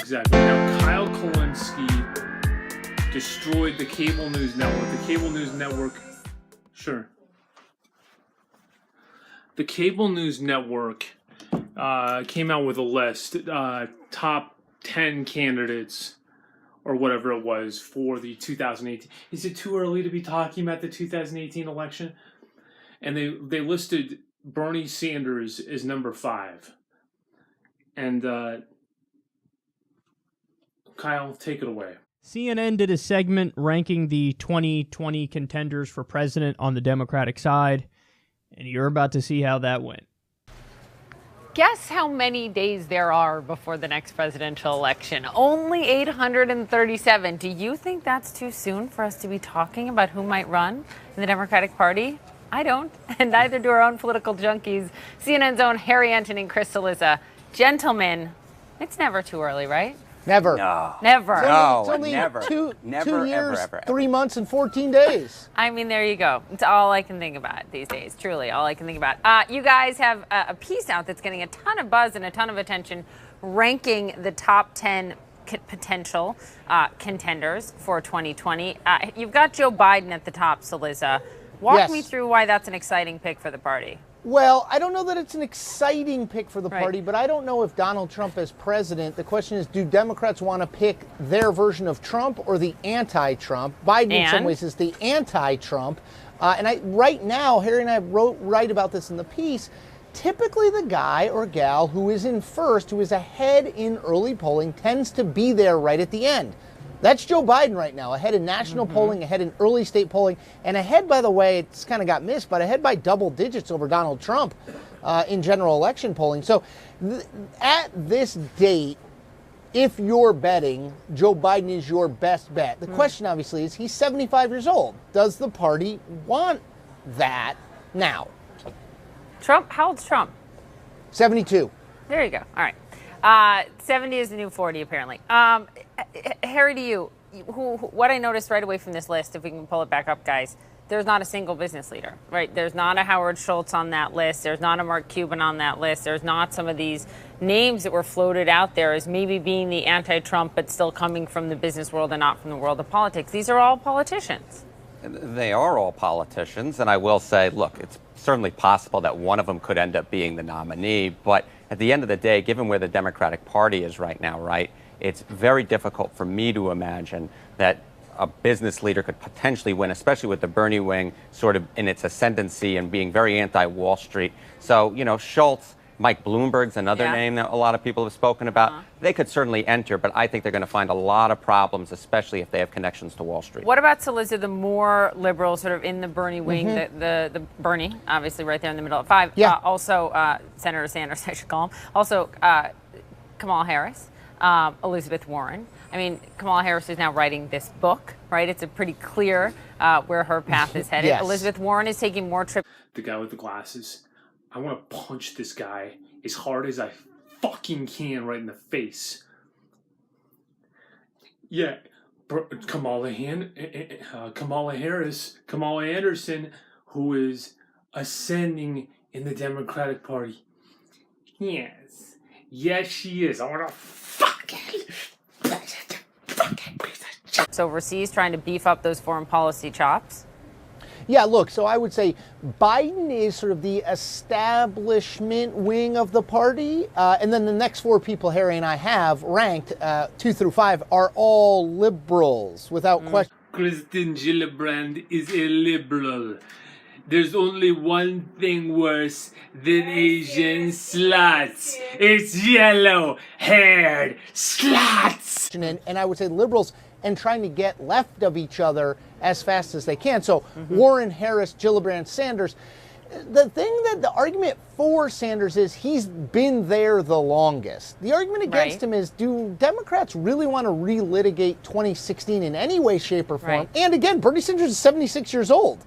Exactly. Now, Kyle Kulinski destroyed the cable news network. The cable news network, sure. The cable news network came out with a list, top 10 candidates or whatever it was for the 2018. Is it too early to be talking about the 2018 election? And they listed Bernie Sanders as number 5. And Kyle, take it away. CNN did a segment ranking the 2020 contenders for president on the Democratic side, and you're about to see how that went. Guess how many days there are before the next presidential election? Only 837. Do you think that's too soon for us to be talking about who might run in the Democratic Party? I don't, and neither do our own political junkies, CNN's own Harry Anton and Chris Cillizza. Gentlemen, it's never too early, right? Never. No. Never. No, it's only never. Two Never, years, ever. 3 months, and 14 days. I mean, there you go. It's all I can think about these days. Truly, all I can think about. You guys have a piece out that's getting a ton of buzz and a ton of attention, ranking the top 10 potential contenders for 2020. You've got Joe Biden at the top, Cillizza. Walk me through why that's an exciting pick for the party. Well, I don't know that it's an exciting pick for the party, but I don't know if Donald Trump as president. The question is, do Democrats want to pick their version of Trump or the anti-Trump? Biden, in some ways, is the anti-Trump. Right now, Harry and I write about this in the piece. Typically, the guy or gal who is in first, who is ahead in early polling, tends to be there right at the end. That's Joe Biden right now, ahead in national polling, ahead in early state polling, and ahead, by the way, it's kind of got missed, but ahead by double digits over Donald Trump in general election polling. So at this date, if you're betting, Joe Biden is your best bet. The question, obviously, is he's 75 years old. Does the party want that now? Trump, how old's Trump? 72. There you go. All right. 70 is the new 40, apparently. Harry, to you, what I noticed right away from this list, if we can pull it back up, guys, there's not a single business leader, right? There's not a Howard Schultz on that list. There's not a Mark Cuban on that list. There's not some of these names that were floated out there as maybe being the anti-Trump, but still coming from the business world and not from the world of politics. These are all politicians. They are all politicians, and I will say, look, it's certainly possible that one of them could end up being the nominee, but at the end of the day, given where the Democratic Party is right now, right, it's very difficult for me to imagine that a business leader could potentially win, especially with the Bernie wing sort of in its ascendancy and being very anti-Wall Street. So, you know, Schultz, Mike Bloomberg's another name that a lot of people have spoken about. They could certainly enter, but I think they're going to find a lot of problems, especially if they have connections to Wall Street. What about, Cillizza, the more liberal, sort of in the Bernie wing, the Bernie, obviously right there in the middle at 5. Yeah. Also, Senator Sanders, I should call him. Also, Kamala Harris, Elizabeth Warren. I mean, Kamala Harris is now writing this book, right? It's a pretty clear where her path is headed. Yes. Elizabeth Warren is taking more trips. The guy with the glasses. I want to punch this guy as hard as I fucking can right in the face. Yeah, Kamala Harris, Kamala Anderson, who is ascending in the Democratic Party. Yes, she is. I want to fucking Overseas, trying to beef up those foreign policy chops. Yeah, look, so I would say Biden is sort of the establishment wing of the party. And then the next 4 people Harry and I have ranked, 2 through 5, are all liberals, without question. Kristen Gillibrand is a liberal. There's only one thing worse than Asian sluts. It's yellow-haired sluts. And I would say liberals and trying to get left of each other as fast as they can. So Warren, Harris, Gillibrand, Sanders. The argument for Sanders is he's been there the longest. The argument against him is, do Democrats really want to relitigate 2016 in any way, shape, or form? And again, Bernie Sanders is 76 years old.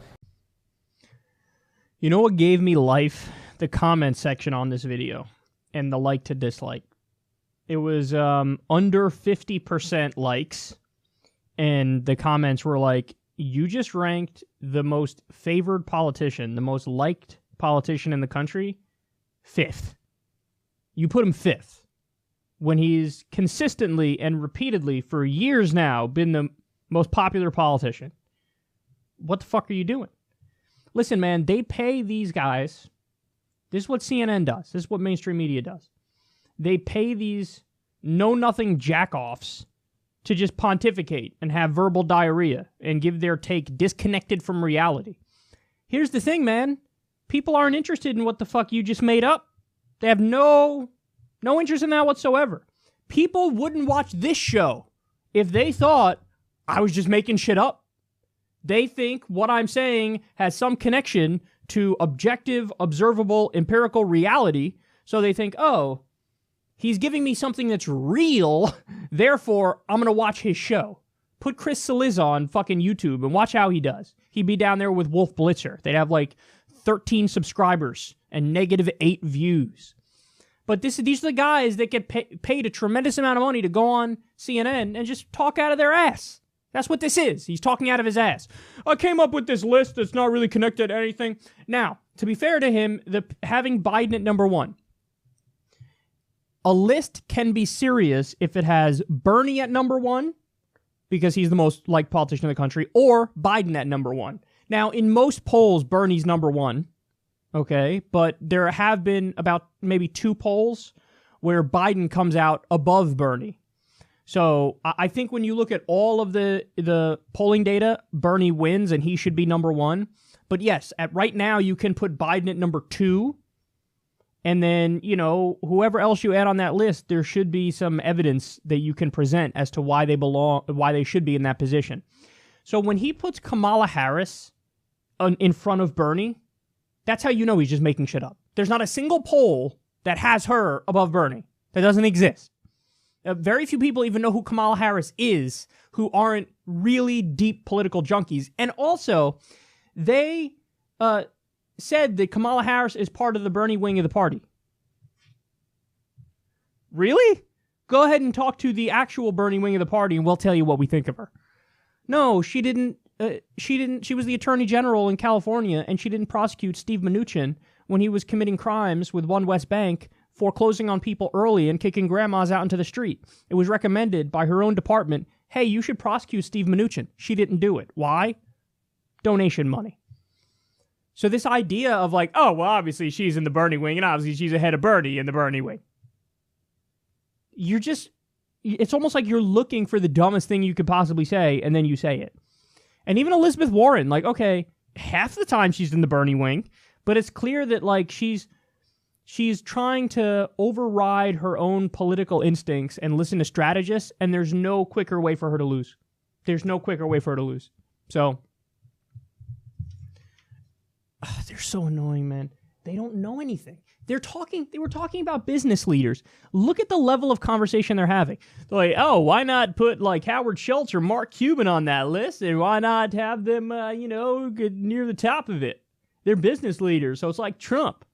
You know what gave me life? The comment section on this video and the like to dislike. It was under 50% likes, and the comments were like, you just ranked the most favored politician, the most liked politician in the country, 5th. You put him 5th. when he's consistently and repeatedly for years now been the most popular politician? What the fuck are you doing? Listen, man, they pay these guys. This is what CNN does. This is what mainstream media does. They pay these know-nothing jack-offs to just pontificate and have verbal diarrhea and give their take disconnected from reality. Here's the thing, man. People aren't interested in what the fuck you just made up. They have no interest in that whatsoever. People wouldn't watch this show if they thought I was just making shit up. They think what I'm saying has some connection to objective, observable, empirical reality. So they think, oh, he's giving me something that's real, therefore I'm going to watch his show. Put Chris Cillizza on fucking YouTube and watch how he does. He'd be down there with Wolf Blitzer. They'd have like 13 subscribers and -8 views. But these are the guys that get paid a tremendous amount of money to go on CNN and just talk out of their ass. That's what this is. He's talking out of his ass. I came up with this list that's not really connected to anything. Now, to be fair to him, having Biden at number 1, a list can be serious if it has Bernie at number 1, because he's the most liked politician in the country, or Biden at number 1. Now, in most polls, Bernie's number 1, okay? But there have been about maybe 2 polls where Biden comes out above Bernie. So I think when you look at all of the polling data, Bernie wins and he should be number 1. But yes, right now you can put Biden at number 2. And then, whoever else you add on that list, there should be some evidence that you can present as to why they should be in that position. So when he puts Kamala Harris in front of Bernie, that's how you know he's just making shit up. There's not a single poll that has her above Bernie. That doesn't exist. Very few people even know who Kamala Harris is who aren't really deep political junkies. And also, they said that Kamala Harris is part of the Bernie wing of the party. Really? Go ahead and talk to the actual Bernie wing of the party and we'll tell you what we think of her. No, she didn't. She was the attorney general in California and she didn't prosecute Steve Mnuchin when he was committing crimes with One West Bank, foreclosing on people early and kicking grandmas out into the street. It was recommended by her own department, hey, you should prosecute Steve Mnuchin. She didn't do it. Why? Donation money. So this idea of like, oh, well, obviously she's in the Bernie wing and obviously she's ahead of Bernie in the Bernie wing. It's almost like you're looking for the dumbest thing you could possibly say and then you say it. And even Elizabeth Warren, like, okay, half the time she's in the Bernie wing, but it's clear that like she's trying to override her own political instincts and listen to strategists, and there's no quicker way for her to lose. So, they're so annoying, man. They don't know anything. They were talking about business leaders. Look at the level of conversation they're having. They're like, oh, why not put like Howard Schultz or Mark Cuban on that list? And why not have them, get near the top of it? They're business leaders, so it's like Trump.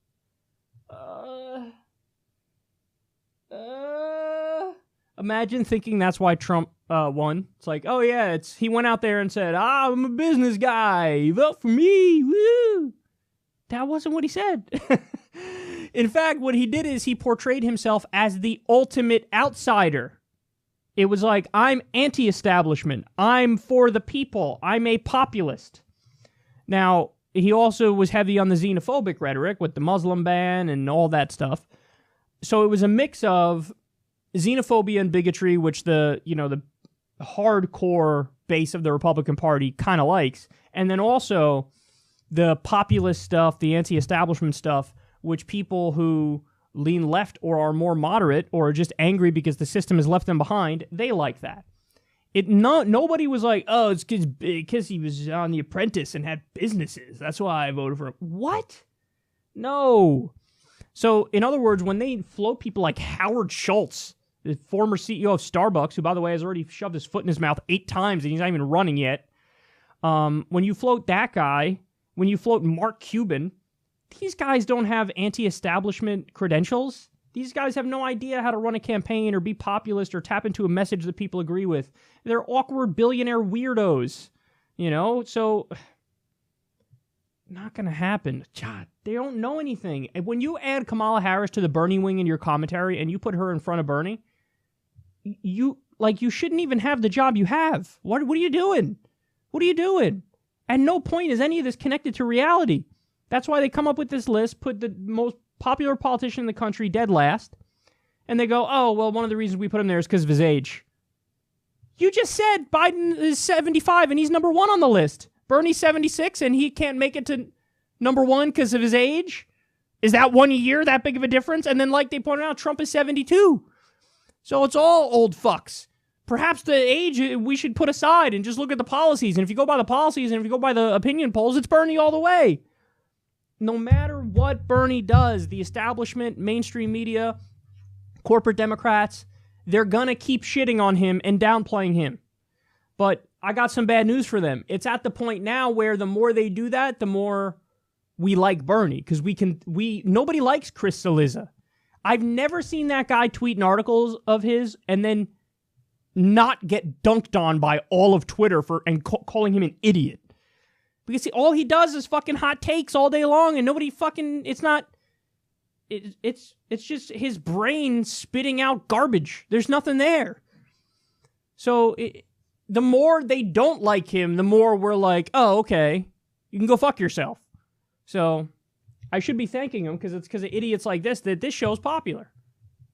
Imagine thinking that's why Trump won. It's like, oh yeah, he went out there and said, I'm a business guy, vote for me, woo. That wasn't what he said. In fact, what he did is he portrayed himself as the ultimate outsider. It was like, I'm anti-establishment. I'm for the people. I'm a populist. Now, he also was heavy on the xenophobic rhetoric with the Muslim ban and all that stuff. So it was a mix of xenophobia and bigotry, which the hardcore base of the Republican Party kind of likes, and then also the populist stuff, the anti-establishment stuff, which people who lean left or are more moderate or are just angry because the system has left them behind, they like that. Nobody was like, oh, it's because he was on The Apprentice and had businesses. That's why I voted for him. What? No. So, in other words, when they float people like Howard Schultz, the former CEO of Starbucks, who, by the way, has already shoved his foot in his mouth 8 times and he's not even running yet, when you float that guy, when you float Mark Cuban, these guys don't have anti-establishment credentials. These guys have no idea how to run a campaign or be populist or tap into a message that people agree with. They're awkward billionaire weirdos, so not going to happen. God, they don't know anything. And when you add Kamala Harris to the Bernie wing in your commentary and you put her in front of Bernie, you shouldn't even have the job you have. What are you doing? What are you doing? At no point is any of this connected to reality. That's why they come up with this list, put the most popular politician in the country dead last, and they go, oh, well, one of the reasons we put him there is because of his age. You just said Biden is 75 and he's number one on the list. Bernie's 76 and he can't make it to number one because of his age? Is that 1 year that big of a difference? And then, like they pointed out, Trump is 72. So it's all old fucks. Perhaps the age we should put aside and just look at the policies. And if you go by the policies and if you go by the opinion polls, it's Bernie all the way. No matter what Bernie does, the establishment, mainstream media, corporate Democrats, they're gonna keep shitting on him and downplaying him. But I got some bad news for them. It's at the point now where the more they do that, the more we like Bernie. Because nobody likes Chris Cillizza. I've never seen that guy tweeting articles of his and then not get dunked on by all of Twitter calling him an idiot. Because see, all he does is fucking hot takes all day long, and nobody fucking, it's just his brain spitting out garbage. There's nothing there. So the more they don't like him, the more we're like, oh, okay, you can go fuck yourself. So I should be thanking him because it's because of idiots like this that this show's popular.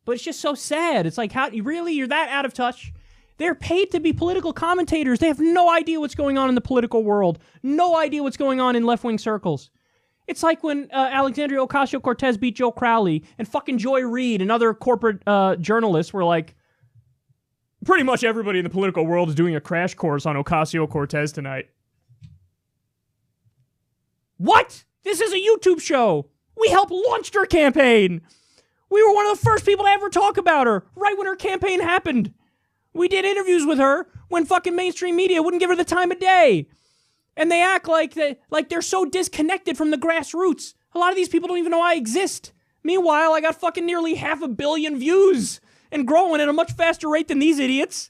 But it's just so sad. It's like, how you're that out of touch? They're paid to be political commentators. They have no idea what's going on in the political world. No idea what's going on in left-wing circles. It's like when Alexandria Ocasio-Cortez beat Joe Crowley and fucking Joy Reid and other corporate journalists were like, pretty much everybody in the political world is doing a crash course on Ocasio-Cortez tonight. What? This is a YouTube show. We helped launch her campaign. We were one of the first people to ever talk about her right when her campaign happened. We did interviews with her when fucking mainstream media wouldn't give her the time of day. And they act like they're so disconnected from the grassroots. A lot of these people don't even know I exist. Meanwhile, I got fucking nearly 500 million views and growing at a much faster rate than these idiots.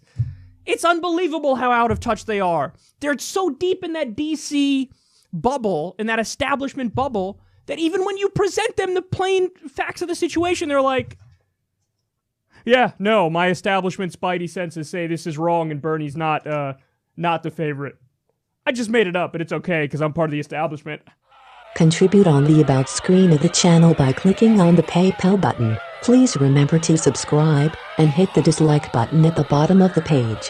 It's unbelievable how out of touch they are. They're so deep in that DC bubble, in that establishment bubble, that even when you present them the plain facts of the situation, they're like, yeah, no, my establishment spidey senses say this is wrong and Bernie's not the favorite. I just made it up, but it's okay because I'm part of the establishment. Contribute on the About screen of the channel by clicking on the PayPal button. Please remember to subscribe and hit the dislike button at the bottom of the page.